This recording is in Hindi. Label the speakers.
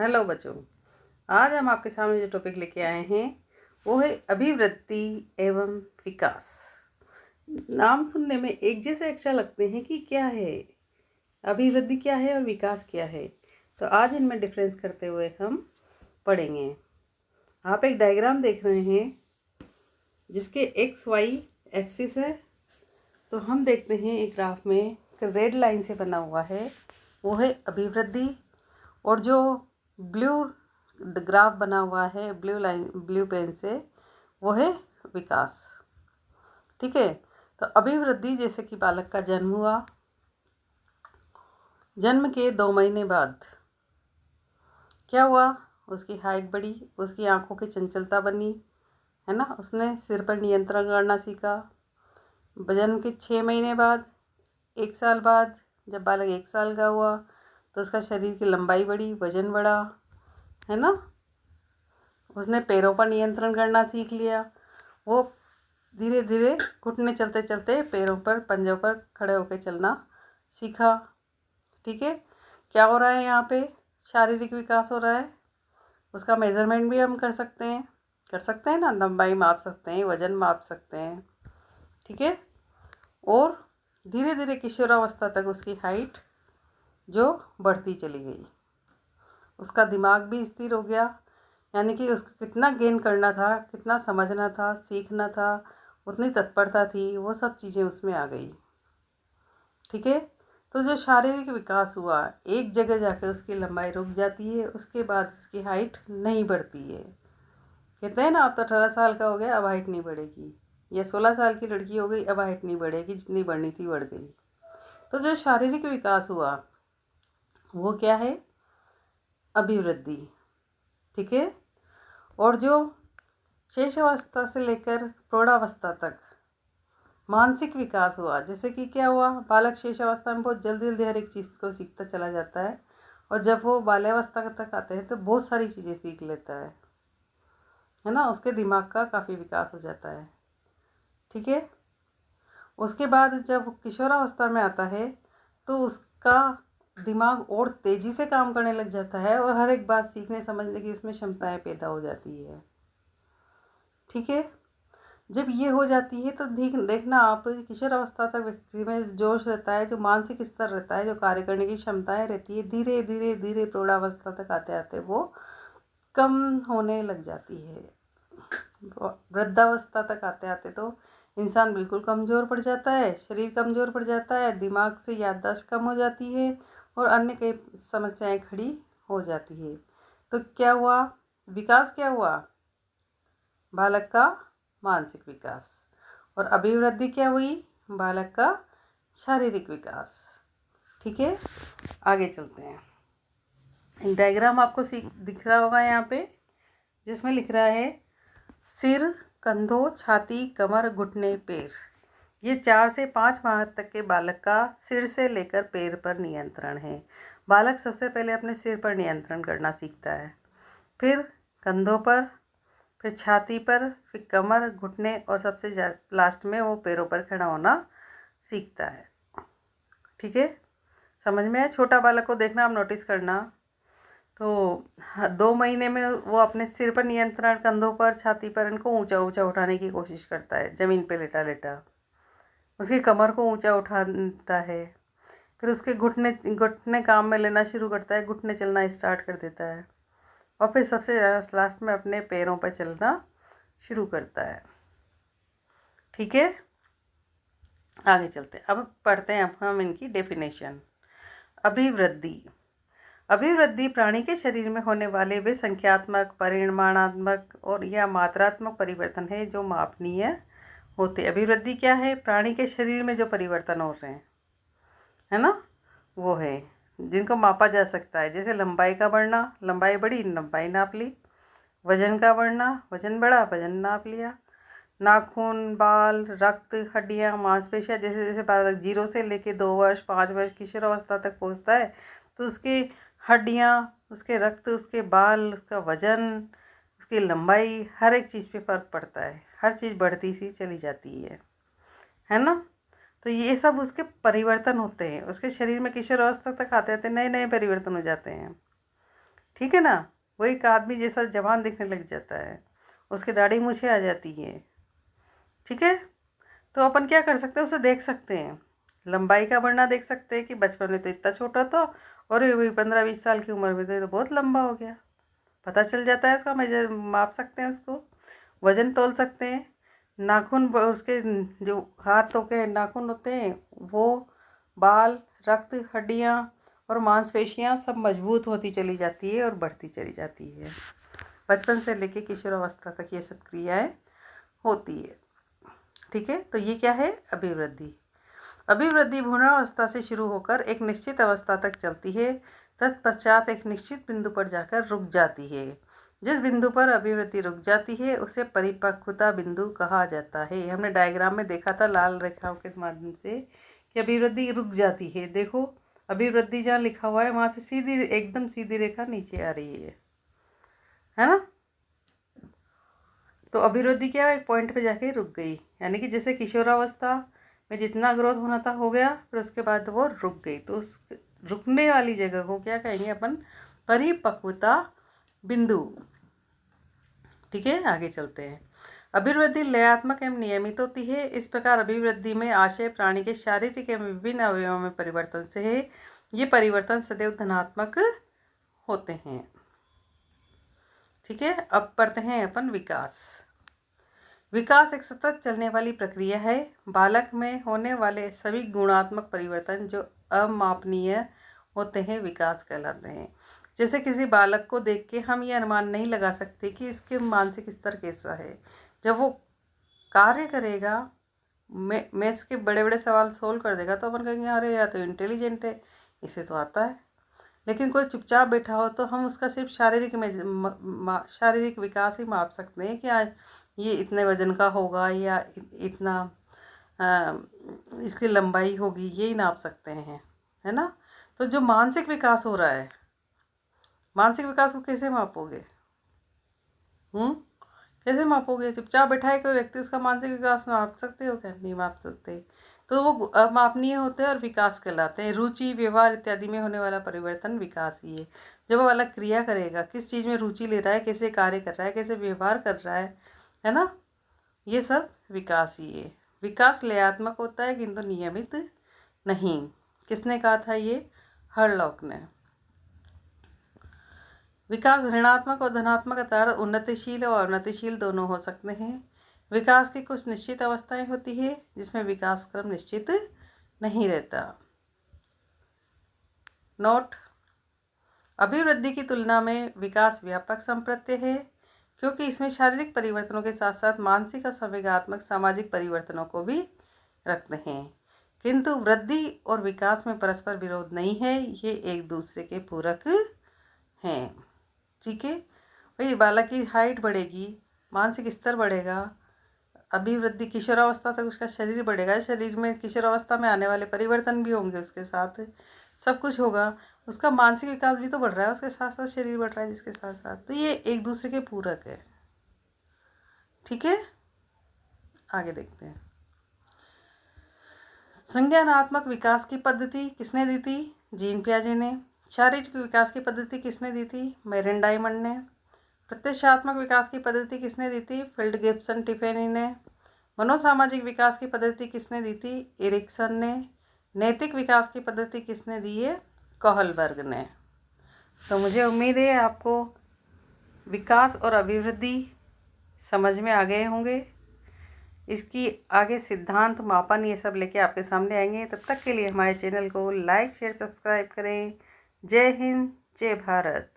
Speaker 1: हेलो बच्चों। आज हम आपके सामने जो टॉपिक लेके आए हैं वो है अभिवृद्धि एवं विकास। नाम सुनने में एक जैसे अक्षर लगते हैं कि क्या है अभिवृद्धि, क्या है और विकास क्या है। तो आज इनमें डिफरेंस करते हुए हम पढ़ेंगे। आप एक डायग्राम देख रहे हैं जिसके एक्स वाई एक्सिस है। तो हम देखते हैं एक ग्राफ में एक रेड लाइन से बना हुआ है, वो है अभिवृद्धि, और जो ब्लू ग्राफ बना हुआ है ब्लू लाइन ब्लू पेन से, वो है विकास। ठीक है। तो अभिवृद्धि जैसे कि बालक का जन्म हुआ, जन्म के 2 महीने बाद क्या हुआ, उसकी हाइट बढ़ी, उसकी आंखों की चंचलता बनी, है ना, उसने सिर पर नियंत्रण करना सीखा। जन्म के 6 महीने बाद, 1 साल बाद, जब बालक 1 साल का हुआ तो उसका शरीर की लंबाई बढ़ी, वजन बढ़ा, है ना, उसने पैरों पर नियंत्रण करना सीख लिया। वो धीरे धीरे घुटने चलते चलते पैरों पर, पंजों पर खड़े होकर चलना सीखा। ठीक है। क्या हो रहा है यहाँ पे, शारीरिक विकास हो रहा है। उसका मेज़रमेंट भी हम कर सकते हैं ना, लंबाई माप सकते हैं, वज़न माप सकते हैं। ठीक है। और धीरे धीरे किशोरावस्था तक उसकी हाइट जो बढ़ती चली गई, उसका दिमाग भी स्थिर हो गया। यानी कि उसको कितना गेन करना था, कितना समझना था, सीखना था, उतनी तत्परता थी, वो सब चीज़ें उसमें आ गई। ठीक है। तो जो शारीरिक विकास हुआ, एक जगह जाकर उसकी लंबाई रुक जाती है, उसके बाद उसकी हाइट नहीं बढ़ती है। कहते हैं ना, अब तो 18 साल का हो गया, अब हाइट नहीं बढ़ेगी, या 16 साल की लड़की हो गई, अब हाइट नहीं बढ़ेगी, जितनी बढ़नी थी बढ़ गई। तो जो शारीरिक विकास हुआ वो क्या है, अभिवृद्धि। ठीक है। और जो शेषावस्था से लेकर प्रौढ़ावस्था तक मानसिक विकास हुआ, जैसे कि क्या हुआ, बालक शेषावस्था में बहुत जल्दी जल्दी हर एक चीज़ को सीखता चला जाता है, और जब वो बाल्यावस्था तक आते हैं तो बहुत सारी चीज़ें सीख लेता है ना, उसके दिमाग का काफ़ी विकास हो जाता है। ठीक है। उसके बाद जब किशोरावस्था में आता है तो उसका दिमाग और तेज़ी से काम करने लग जाता है, और हर एक बात सीखने समझने की उसमें क्षमताएं पैदा हो जाती है। ठीक है। जब ये हो जाती है तो देखना आप, किशोरावस्था तक व्यक्ति में जोश रहता है, जो मानसिक स्तर रहता है, जो कार्य करने की क्षमताएं रहती है, धीरे धीरे धीरे प्रौढ़ावस्था तक आते आते वो कम होने लग जाती है। वृद्धावस्था तक आते आते तो इंसान बिल्कुल कमज़ोर पड़ जाता है, शरीर कमज़ोर पड़ जाता है, दिमाग से याददाश्त कम हो जाती है, और अन्य कई समस्याएं खड़ी हो जाती है। तो क्या हुआ, विकास क्या हुआ, बालक का मानसिक विकास। और अभिवृद्धि क्या हुई, बालक का शारीरिक विकास। ठीक है। आगे चलते हैं। डायग्राम आपको दिख रहा होगा यहाँ पे, जिसमें लिख रहा है सिर, कंधों, छाती, कमर, घुटने, पैर। ये 4 से 5 माह तक के बालक का सिर से लेकर पैर पर नियंत्रण है। बालक सबसे पहले अपने सिर पर नियंत्रण करना सीखता है, फिर कंधों पर, फिर छाती पर, फिर कमर, घुटने, और सबसे लास्ट में वो पैरों पर खड़ा होना सीखता है। ठीक है। समझ में आया। छोटा बालक को देखना, आप नोटिस करना, तो 2 महीने में वो अपने सिर पर नियंत्रण, कंधों पर, छाती पर, इनको ऊंचा ऊंचा उठाने की कोशिश करता है, ज़मीन पे लेटा लेटा उसकी कमर को ऊंचा उठाता है, फिर उसके घुटने घुटने काम में लेना शुरू करता है, घुटने चलना स्टार्ट कर देता है, और फिर सबसे लास्ट में अपने पैरों पर चलना शुरू करता है। ठीक है। आगे चलते हैं, अब पढ़ते हैं हम इनकी डेफिनेशन। अभिवृद्धि। अभिवृद्धि प्राणी के शरीर में होने वाले वे संख्यात्मक, परिमाणात्मक और या मात्रात्मक परिवर्तन है जो मापनीय होते। अभिवृद्धि क्या है, प्राणी के शरीर में जो परिवर्तन हो रहे हैं, है ना, वो है जिनको मापा जा सकता है। जैसे लंबाई का बढ़ना, लंबाई बढ़ी, लंबाई नाप ली। वजन का बढ़ना, वजन बढ़ा, वजन नाप लिया। नाखून, बाल, रक्त, हड्डियाँ, मांसपेशियाँ, जैसे जैसे बालक 0 से लेके 2 वर्ष, 5 वर्ष किशोरावस्था तक पहुँचता है तो उसकी हड्डियाँ, उसके रक्त, उसके बाल, उसका वजन, उसकी लंबाई, हर एक चीज़ पे फ़र्क पड़ता है। हर चीज़ बढ़ती सी चली जाती है ना। तो ये सब उसके परिवर्तन होते हैं, उसके शरीर में किशोरावस्था तक आते आते नए नए परिवर्तन हो जाते हैं। ठीक है ना। वो एक आदमी जैसा जवान दिखने लग जाता है, उसकी दाढ़ी मूछें आ जाती है। ठीक है, तो अपन क्या कर सकते हैं, उसे देख सकते हैं, लंबाई का बढ़ना देख सकते हैं कि बचपन में तो इतना छोटा था और ये भी 15-20 साल की उम्र में तो ये तो बहुत लंबा हो गया। पता चल जाता है उसका, मेजर माप सकते हैं उसको, वजन तोल सकते हैं। नाखून उसके जो हाथों के नाखून होते हैं वो, बाल, रक्त, हड्डियाँ और मांसपेशियाँ सब मजबूत होती चली जाती है और बढ़ती चली जाती है। बचपन से लेकर किशोरावस्था तक ये सब क्रियाएं होती है। ठीक है, तो ये क्या है, अभिवृद्धि। अभिवृद्धि भ्रूणावस्था से शुरू होकर एक निश्चित अवस्था तक चलती है, तत्पश्चात एक निश्चित बिंदु पर जाकर रुक जाती है। जिस बिंदु पर अभिवृद्धि रुक जाती है उसे परिपक्वता बिंदु कहा जाता है। हमने डायग्राम में देखा था लाल रेखाओं के माध्यम से कि अभिवृद्धि रुक जाती है। देखो, अभिवृद्धि जहाँ लिखा हुआ है वहाँ से सीधी, एकदम सीधी रेखा नीचे आ रही है ना। तो अभिवृद्धि क्या है, एक पॉइंट पे जाके रुक गई, यानी कि जैसे किशोरावस्था में जितना ग्रोथ होना था हो गया, फिर उसके बाद वो रुक गई। तो उस रुकने वाली जगह को क्या कहेंगे अपन, परिपक्वता बिंदु। ठीक है, आगे चलते हैं। अभिवृद्धि लयात्मक एवं नियमित होती है। इस प्रकार अभिवृद्धि में आशय प्राणी के शारीरिक एवं विभिन्न अवयवों में परिवर्तन से है। ये परिवर्तन सदैव धनात्मक होते हैं। ठीक है, अब पढ़ते हैं अपन विकास। विकास एक सतत चलने वाली प्रक्रिया है। बालक में होने वाले सभी गुणात्मक परिवर्तन जो अमापनीय होते हैं विकास कहलाते हैं। जैसे किसी बालक को देख के हम ये अनुमान नहीं लगा सकते कि इसके मानसिक स्तर कैसा है। जब वो कार्य करेगा, मैथ्स के बड़े बड़े सवाल सोल्व कर देगा, तो अपन कहेंगे अरे या तो इंटेलिजेंट है, इसे तो आता है। लेकिन कोई चुपचाप बैठा हो तो हम उसका सिर्फ शारीरिक विकास ही माप सकते हैं कि आज ये इतने वजन का होगा या इतना इसकी लंबाई होगी, यही नाप सकते हैं, है ना। तो जो मानसिक विकास हो रहा है, मानसिक विकास को कैसे मापोगे? कैसे मापोगे? चुपचाप बैठा है कोई व्यक्ति, उसका मानसिक विकास माप सकते हो क्या? नहीं माप सकते। तो वो अमापनीय होते हैं और विकास कहलाते हैं। रुचि, व्यवहार इत्यादि में होने वाला परिवर्तन विकास ही है। जब वो अलग क्रिया करेगा, किस चीज़ में रुचि ले रहा है, कैसे कार्य कर रहा है, कैसे व्यवहार कर रहा है ना, ये सब विकास ही है। विकास लयात्मक होता है किंतु नियमित नहीं। किसने कहा था ये? हरलॉक ने। विकास ऋणात्मक और धनात्मक अर्थात उन्नतिशील और अवनतिशील दोनों हो सकते हैं। विकास की कुछ निश्चित अवस्थाएं होती है जिसमें विकास क्रम निश्चित नहीं रहता। नोट: अभिवृद्धि की तुलना में विकास व्यापक संप्रत्यय है क्योंकि इसमें शारीरिक परिवर्तनों के साथ साथ मानसिक और संवेगात्मक सामाजिक परिवर्तनों को भी रखते हैं। किंतु वृद्धि और विकास में परस्पर विरोध नहीं है, ये एक दूसरे के पूरक हैं। ठीक है, भाई बालक की हाइट बढ़ेगी, मानसिक स्तर बढ़ेगा, अभिवृद्धि किशोरावस्था तक उसका शरीर बढ़ेगा, शरीर में किशोरावस्था में आने वाले परिवर्तन भी होंगे, उसके साथ सब कुछ होगा, उसका मानसिक विकास भी तो बढ़ रहा है, उसके साथ साथ शरीर बढ़ रहा है जिसके साथ साथ, तो ये एक दूसरे के पूरक है। ठीक है, आगे देखते हैं। संज्ञानात्मक विकास की पद्धति किसने दी थी? जीन पियाजे ने। शारीरिक विकास की पद्धति किसने दी थी? मैरिन डायमंड ने। प्रत्यक्षात्मक विकास की पद्धति किसने दी थी? फील्ड गिब्सन टिफेनी ने। मनोसामाजिक विकास की पद्धति किसने दी थी? एरिक्सन ने। नैतिक विकास की पद्धति किसने दी है? कोहलबर्ग ने। तो मुझे उम्मीद है आपको विकास और अभिवृद्धि समझ में आ गए होंगे। इसकी आगे सिद्धांत, मापन, ये सब लेके आपके सामने आएंगे। तब तक के लिए हमारे चैनल को लाइक, शेयर, सब्सक्राइब करें। जय हिंद, जय भारत।